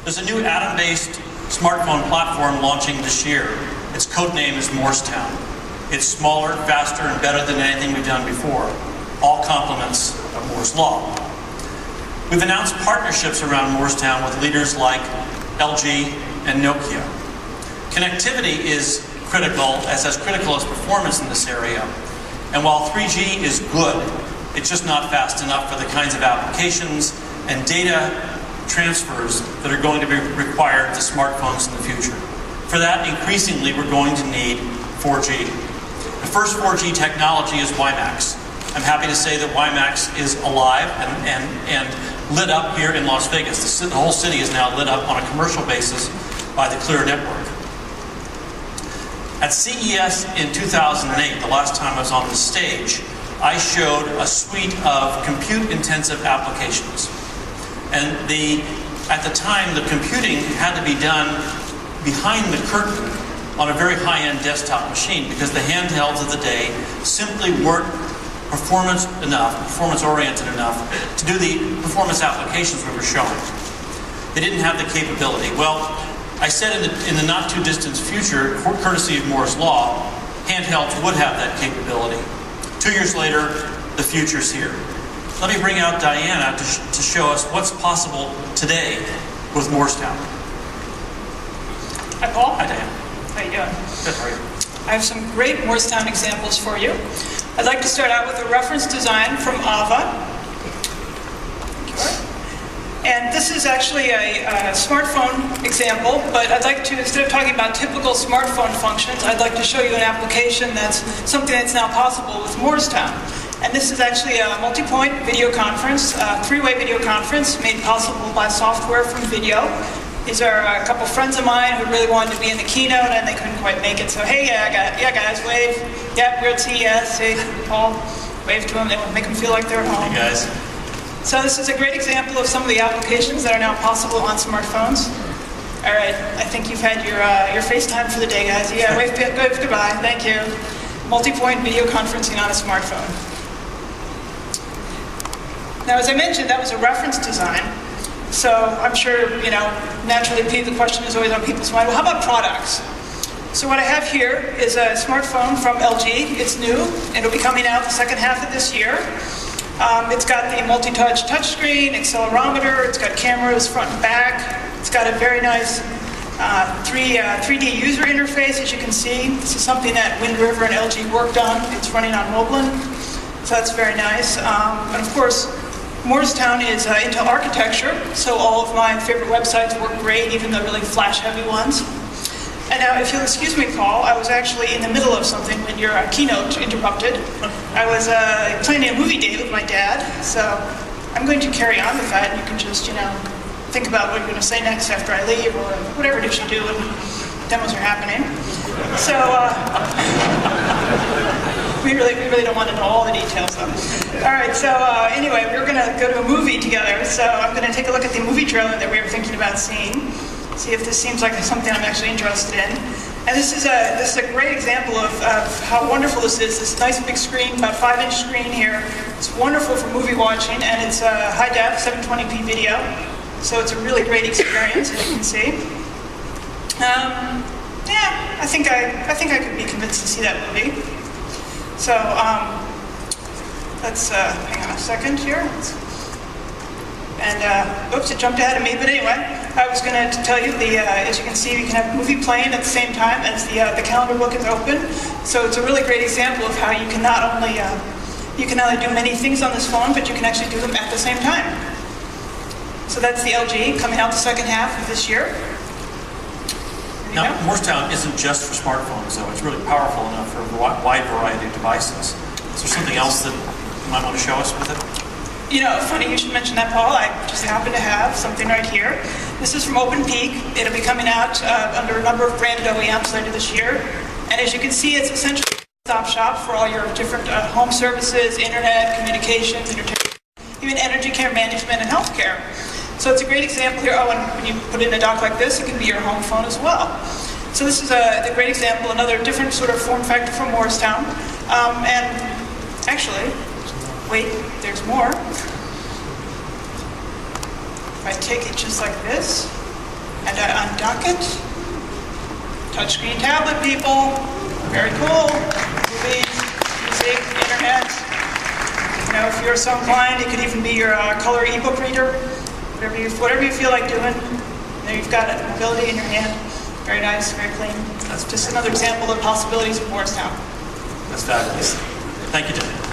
There's a new Atom-based smartphone platform launching this year. Its code name is Moorestown. It's smaller, faster, and better than anything we've done before. All complements of Moore's Law. We've announced partnerships around Moorestown with leaders like LG and Nokia. Connectivity is critical as performance in this area. And while 3G is good, it's just not fast enough for the kinds of applications and data transfers that are going to be required to smartphones in the future. For that, increasingly, we're going to need 4G. The first 4G technology is WiMAX. I'm happy to say that WiMAX is alive and lit up here in Las Vegas. The whole city is now lit up on a commercial basis by the Clear network. At CES in 2008, the last time I was on the stage, I showed a suite of compute-intensive applications. And at the time, the computing had to be done behind the curtain on a very high-end desktop machine because the handhelds of the day simply weren't performance-oriented enough to do the performance applications we were showing. They didn't have the capability. Well, I said in the not-too-distant future, courtesy of Moore's Law, handhelds would have that capability. 2 years later, the future's here. Let me bring out Diana to show us what's possible today with Moorestown. Hi, Paul. Hi, Diana. How you doing? Good, how are you? I have some great Moorestown examples for you. I'd like to start out with a reference design from AVA. And this is actually a smartphone example, but I'd like to, instead of talking about typical smartphone functions, I'd like to show you an application that's something that's now possible with Moorestown. And this is actually a multi-point video conference, a three-way video conference made possible by software from video. These are a couple friends of mine who really wanted to be in the keynote and they couldn't quite make it. So, hey, yeah guys, wave. Yeah, we're at CES. Hey, Paul, wave to them. They will make them feel like they're at home. Hey, guys. So this is a great example of some of the applications that are now possible on smartphones. All right, I think you've had your FaceTime for the day, guys. Yeah, wave goodbye. Thank you. Multi-point video conferencing on a smartphone. Now, as I mentioned, that was a reference design. So I'm sure, naturally the question is always on people's mind, well, how about products? So what I have here is a smartphone from LG. It's new, and it'll be coming out the second half of this year. It's got the multi-touch touchscreen, accelerometer, it's got cameras front and back. It's got a very nice 3D user interface, as you can see. This is something that Wind River and LG worked on. It's running on Moblin, so that's very nice. And of course, Moorestown is Intel architecture, so all of my favorite websites work great, even the really flash-heavy ones. And now, if you'll excuse me, Paul, I was actually in the middle of something when your keynote interrupted. I was planning a movie date with my dad, so I'm going to carry on with that, and you can just, think about what you're going to say next after I leave, or whatever it is you do when demos are happening. So, we really don't want to know all the details, though. All right, so anyway, we're going to go to a movie together, so I'm going to take a look at the movie trailer that we were thinking about seeing. See if this seems like something I'm actually interested in. And this is a great example of how wonderful this is. This nice big screen, about 5-inch screen here. It's wonderful for movie watching, and it's high def 720p video. So it's a really great experience, as you can see. Yeah, I think I could be convinced to see that movie. So let's hang on a second here. And oops, it jumped ahead of me. But anyway, I was going to tell you, as you can see, you can have a movie playing at the same time as the calendar book is open. So it's a really great example of how you can not only do many things on this phone, but you can actually do them at the same time. So that's the LG coming out the second half of this year. Now, Moorestown isn't just for smartphones, though. It's really powerful enough for a wide variety of devices. Is there something else that you might want to show us with it? Funny you should mention that, Paul. I just happen to have something right here. This is from OpenPeak. It'll be coming out under a number of branded OEMs later this year. And as you can see, it's essentially a stop shop for all your different home services, internet, communications, entertainment, even energy care management and healthcare. So it's a great example here. Oh, and when you put it in a dock like this, it can be your home phone as well. So this is a great example, another different sort of form factor from Moorestown. And actually, wait, there's more. If I take it just like this, And I undock it. Touchscreen tablet, people. Very cool. Movies, music, internet. You know, if you're so inclined, it could even be your color ebook reader. Whatever you feel like doing. There you've got it. Mobility in your hand. Very nice, very clean. That's just another example of the possibilities of Moorestown. That's fabulous. Thank you, Jim.